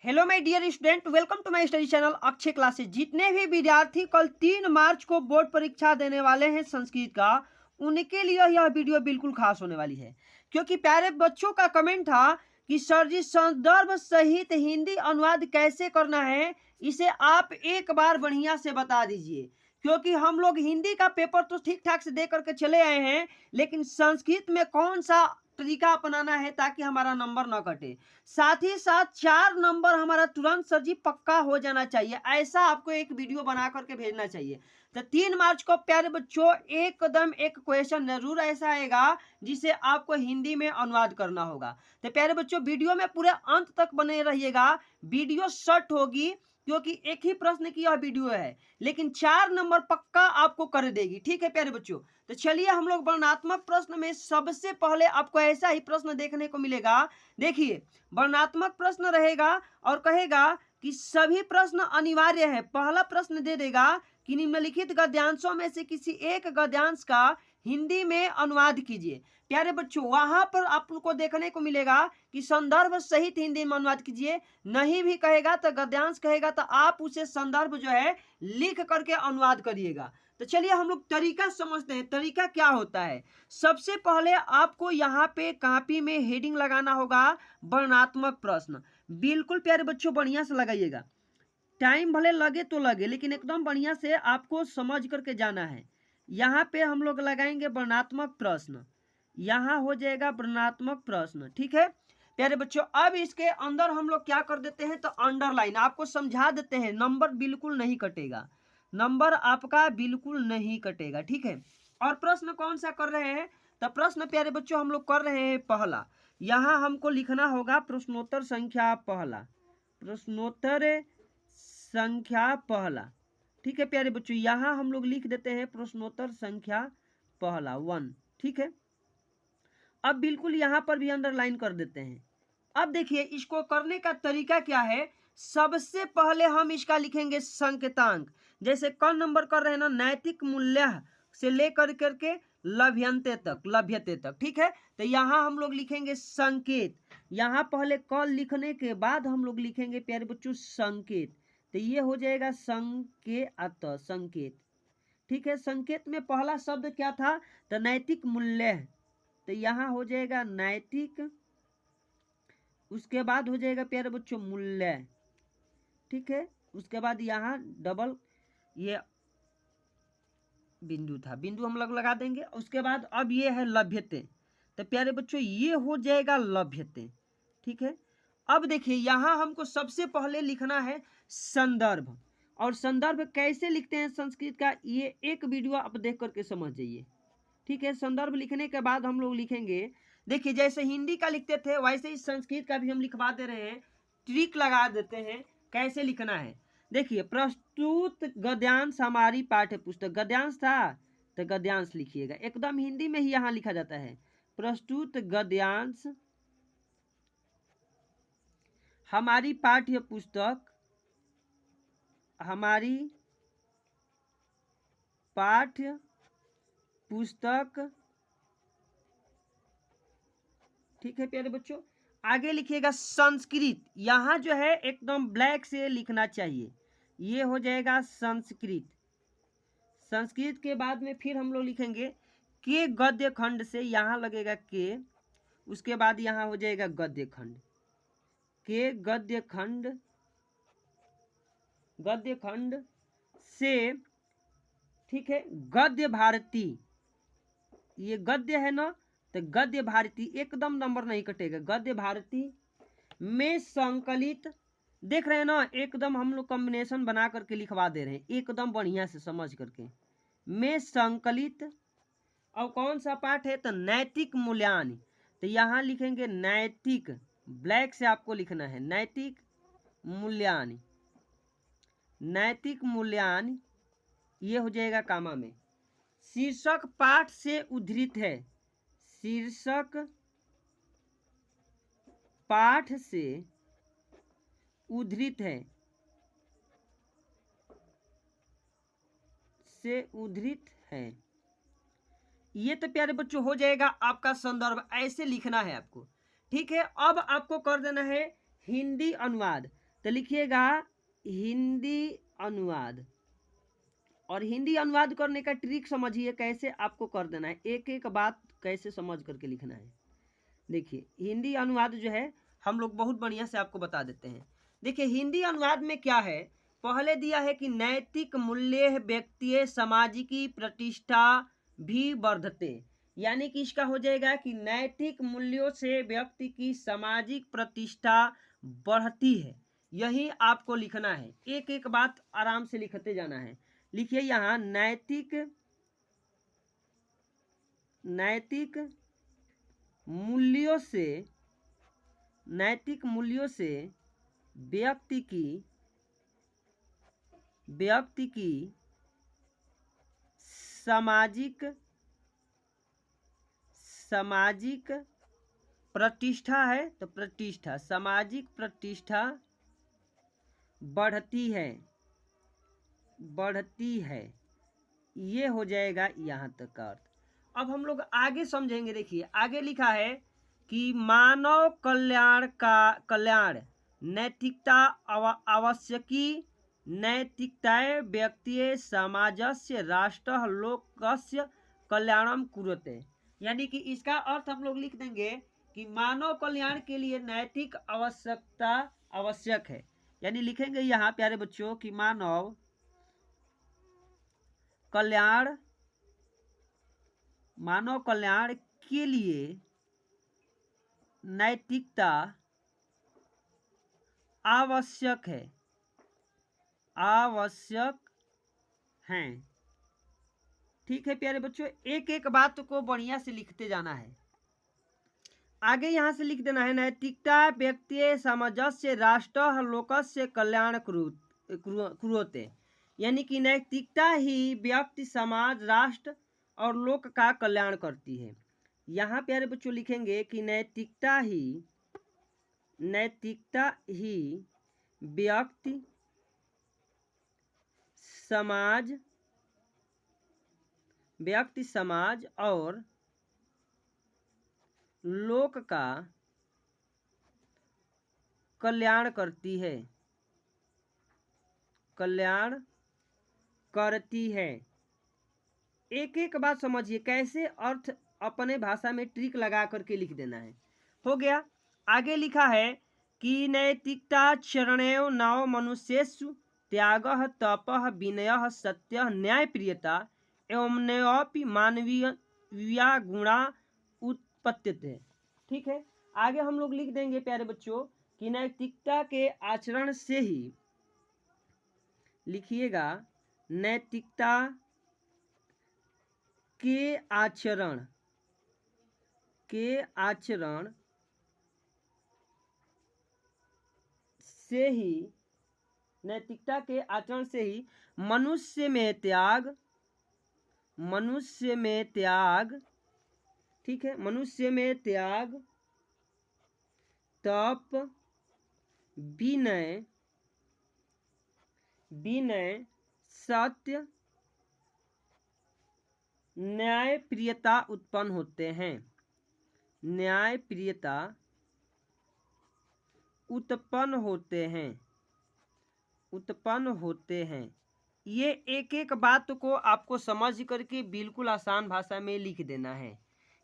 Hello my dear student, welcome to my study channel Akshay classes. जितने भी विद्यार्थी कल 3 मार्च को बोर्ड परीक्षा देने वाले हैं संस्कृत का, उनके लिए यह वीडियो बिल्कुल खास होने वाली है, क्योंकि प्यारे बच्चों का कमेंट था कि सर जी संदर्भ सहित हिंदी अनुवाद कैसे करना है, इसे आप एक बार बढ़िया से बता दीजिए। क्योंकि हम लोग हिंदी का पेपर तो ठीक ठाक से दे करके चले आए हैं, लेकिन संस्कृत में कौन सा तरीका अपनाना है ताकि हमारा नंबर न कटे। साथ ही साथ 4 नंबर हमारा तुरंत सर जी पक्का हो जाना चाहिए, ऐसा आपको एक वीडियो बना करके भेजना चाहिए। तो 3 मार्च को प्यारे बच्चों एकदम एक क्वेश्चन जरूर ऐसा आएगा जिसे आपको हिंदी में अनुवाद करना होगा। तो प्यारे बच्चों वीडियो में पूरे अंत तक बने रहिएगा। वीडियो शॉर्ट होगी क्योंकि एक ही प्रश्न की यह वीडियो है, लेकिन 4 नंबर पक्का आपको कर देगी। ठीक है प्यारे बच्चों, तो चलिए हम लोग वर्णनात्मक प्रश्न में सबसे पहले आपको ऐसा ही प्रश्न देखने को मिलेगा। देखिए, वर्णनात्मक प्रश्न रहेगा और कहेगा कि सभी प्रश्न अनिवार्य है। पहला प्रश्न दे देगा कि निम्नलिखित गद्यांशों में से किसी एक गद्यांश का हिंदी में अनुवाद कीजिए। प्यारे बच्चों, वहां पर आपको देखने को मिलेगा कि संदर्भ सहित हिंदी में अनुवाद कीजिए। नहीं भी कहेगा तो गद्यांश कहेगा तो आप उसे संदर्भ जो है लिख करके अनुवाद करिएगा। तो चलिए हम लोग तरीका समझते हैं। तरीका क्या होता है? सबसे पहले आपको यहाँ पे कॉपी में हेडिंग लगाना होगा वर्णनात्मक प्रश्न। बिल्कुल प्यारे बच्चों बढ़िया से लगाइएगा। टाइम भले लगे तो लगे, लेकिन एकदम बढ़िया से आपको समझ करके जाना है। यहाँ पे हम लोग लगाएंगे वर्णनात्मक प्रश्न। यहाँ हो जाएगा वर्णनात्मक प्रश्न। ठीक है प्यारे बच्चों, अब इसके अंदर हम लोग क्या कर देते हैं तो अंडरलाइन आपको समझा देते हैं। नंबर बिल्कुल नहीं कटेगा, नंबर आपका बिल्कुल नहीं कटेगा। ठीक है, और प्रश्न कौन सा कर रहे हैं? तो प्रश्न प्यारे बच्चों हम लोग कर रहे हैं पहला। यहाँ हमको लिखना होगा प्रश्नोत्तर संख्या पहला, प्रश्नोत्तर संख्या पहला। ठीक है प्यारे बच्चों, यहाँ हम लोग लिख देते हैं प्रश्नोत्तर संख्या पहला 1। ठीक है, अब बिल्कुल यहाँ पर भी अंडरलाइन कर देते हैं। अब देखिए इसको करने का तरीका क्या है। सबसे पहले हम इसका लिखेंगे संकेतांक। जैसे क नंबर कर रहे हैं ना, नैतिक मूल्य से लेकर करके लभ्यते तक। ठीक है, तो यहाँ हम लोग लिखेंगे संकेत। यहाँ पहले क लिखने के बाद हम लोग लिखेंगे प्यारे बच्चों संकेत। तो ये हो जाएगा संकेत। ठीक है, संकेत में पहला शब्द क्या था तो नैतिक मूल्य। तो यहाँ हो जाएगा नैतिक, उसके बाद हो जाएगा प्यारे बच्चों मूल्य। ठीक है, उसके बाद यहाँ डबल ये बिंदु था, बिंदु हम लोग लगा देंगे। उसके बाद अब ये है लभ्यते, तो प्यारे बच्चों ये हो जाएगा लभ्यते। ठीक है, अब देखिए यहाँ हमको सबसे पहले लिखना है संदर्भ। और संदर्भ कैसे लिखते हैं संस्कृत का, ये एक वीडियो आप देख करके समझ जाइए। ठीक है, संदर्भ लिखने के बाद हम लोग लिखेंगे, देखिए जैसे हिंदी का लिखते थे वैसे ही संस्कृत का भी हम लिखवा दे रहे हैं। ट्रिक लगा देते हैं कैसे लिखना है। देखिए, प्रस्तुत गद्यांश हमारी पाठ्य पुस्तक, गद्यांश था तो गद्यांश लिखिएगा, एकदम हिंदी में ही यहाँ लिखा जाता है। प्रस्तुत गद्यांश हमारी पाठ्य पुस्तक, हमारी पाठ्य पुस्तक। ठीक है प्यारे बच्चों, आगे लिखिएगा संस्कृत। यहाँ जो है एकदम ब्लैक से लिखना चाहिए, ये हो जाएगा संस्कृत। संस्कृत के बाद में फिर हम लोग लिखेंगे के गद्य खंड से, यहाँ लगेगा के, उसके बाद यहाँ हो जाएगा गद्य खंड, के गद्य खंड से। ठीक है, गद्य भारती, ये गद्य है ना, तो गद्य भारती एकदम नंबर नहीं कटेगा। गद्य भारती में संकलित, देख रहे हैं ना, एकदम हम लोग कॉम्बिनेशन बना करके लिखवा दे रहे हैं एकदम बढ़िया से समझ करके। में संकलित, और कौन सा पाठ है तो नैतिक मूल्यांकन। तो यहाँ लिखेंगे नैतिक, ब्लैक से आपको लिखना है नैतिक मूल्यांकन। नैतिक मूल्यांकन ये हो जाएगा कामा में। शीर्षक पाठ से उद्धृत है, शीर्षक पाठ से उद्धृत है, से उद्धृत है। ये तो प्यारे बच्चों हो जाएगा आपका संदर्भ, ऐसे लिखना है आपको। ठीक है, अब आपको कर देना है हिंदी अनुवाद। तो लिखिएगा हिंदी अनुवाद। और हिंदी अनुवाद करने का ट्रिक समझिए कैसे आपको कर देना है, एक एक बात कैसे समझ करके लिखना है। देखिए हिंदी अनुवाद जो है हम लोग बहुत बढ़िया से आपको बता देते हैं। देखिए हिंदी अनुवाद में क्या है, पहले दिया है कि नैतिक मूल्य व्यक्ति सामाजिकी प्रतिष्ठा भी वर्धते, यानी कि इसका हो जाएगा कि नैतिक मूल्यों से व्यक्ति की सामाजिक प्रतिष्ठा बढ़ती है। यही आपको लिखना है, एक एक बात आराम से लिखते जाना है। लिखिए यहाँ नैतिक मूल्यों से व्यक्ति की सामाजिक प्रतिष्ठा है, तो प्रतिष्ठा सामाजिक प्रतिष्ठा बढ़ती है। ये हो जाएगा यहाँ तक का अर्थ। अब हम लोग आगे समझेंगे। देखिए आगे लिखा है कि मानव कल्याण नैतिकता आवश्यकी नैतिकताए व्यक्ति समाजस्य राष्ट्र लोकस्य कल्याणम कुरुते, यानी कि इसका अर्थ हम लोग लिख देंगे कि मानव कल्याण के लिए नैतिक आवश्यकता आवश्यक है। यानी लिखेंगे यहाँ प्यारे बच्चों कि मानव कल्याण के लिए नैतिकता आवश्यक है। ठीक है प्यारे बच्चों, एक एक बात को बढ़िया से लिखते जाना है। आगे यहाँ से लिख देना है नैतिकता व्यक्ति समाजस्य राष्ट्र लोकस्य कल्याण कुरुते, यानी कि नैतिकता ही व्यक्ति समाज राष्ट्र और लोक का कल्याण करती है। यहाँ प्यारे बच्चों लिखेंगे कि नैतिकता ही व्यक्ति समाज और लोक का कल्याण करती है। एक एक बात समझिए कैसे अर्थ अपने भाषा में ट्रिक लगा करके लिख देना है। हो गया। आगे लिखा है कि नैतिकता चरणेव नव मनुष्येषु त्यागः तपः विनयः सत्यः न्यायप्रियता एवं नयोपि मानवीय गुणा उत्पत्त्यते। ठीक है, आगे हम लोग लिख देंगे प्यारे बच्चों कि नैतिकता के आचरण से ही, लिखिएगा नैतिकता के आचरण से ही, नैतिकता के आचरण से ही मनुष्य में त्याग, ठीक है, मनुष्य में त्याग, तप, विनय, सत्य, न्यायप्रियता उत्पन्न होते हैं। उत्पन्न होते हैं। ये एक एक बात को आपको समझ करके बिल्कुल आसान भाषा में लिख देना है।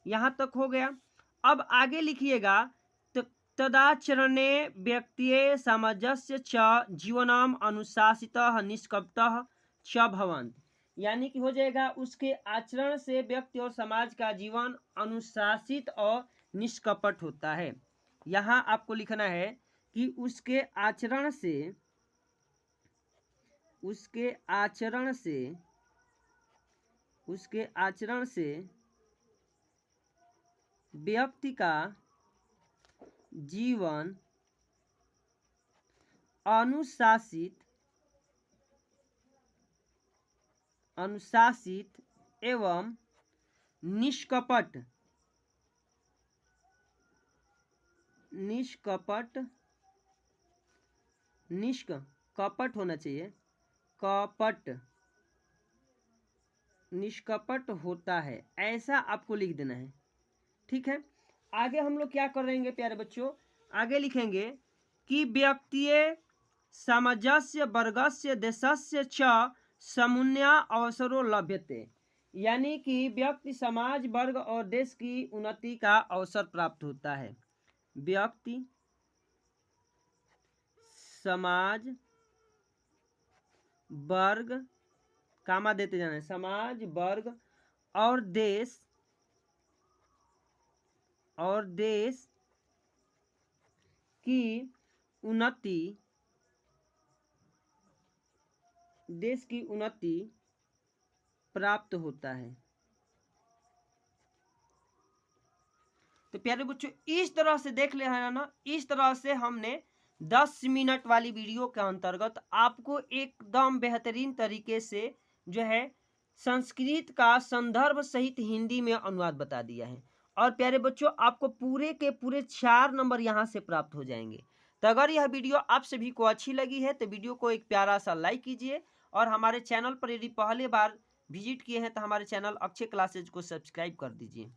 यहाँ तक हो गया। अब आगे लिखिएगा तदाचरणे व्यक्ति समाजस्य च जीवनम अनुशासितः निष्कपटः च भवन्ति, यानी कि हो जाएगा उसके आचरण से व्यक्ति और समाज का जीवन अनुशासित और निष्कपट होता है। यहाँ आपको लिखना है कि उसके आचरण से व्यक्ति का जीवन अनुशासित एवं निष्कपट होना चाहिए। निष्कपट होता है, ऐसा आपको लिख देना है। ठीक है, आगे हम लोग क्या करेंगे प्यारे बच्चों, आगे लिखेंगे कि व्यक्ति समाजस्य वर्गस्य देशस्य च समुन्नय अवसरो लभ्यते, यानी कि व्यक्ति समाज वर्ग और देश की उन्नति का अवसर प्राप्त होता है। व्यक्ति समाज वर्ग कामा देते जाना है, समाज वर्ग और देश की उन्नति प्राप्त होता है। तो प्यारे बच्चों इस तरह से देख ले है ना, इस तरह से हमने 10 मिनट वाली वीडियो के अंतर्गत आपको एकदम बेहतरीन तरीके से जो है संस्कृत का संदर्भ सहित हिंदी में अनुवाद बता दिया है। और प्यारे बच्चों आपको पूरे के पूरे 4 नंबर यहाँ से प्राप्त हो जाएंगे। तो अगर यह वीडियो आप सभी को अच्छी लगी है तो वीडियो को एक प्यारा सा लाइक कीजिए, और हमारे चैनल पर यदि पहले बार विजिट किए हैं तो हमारे चैनल अक्षय क्लासेज को सब्सक्राइब कर दीजिए।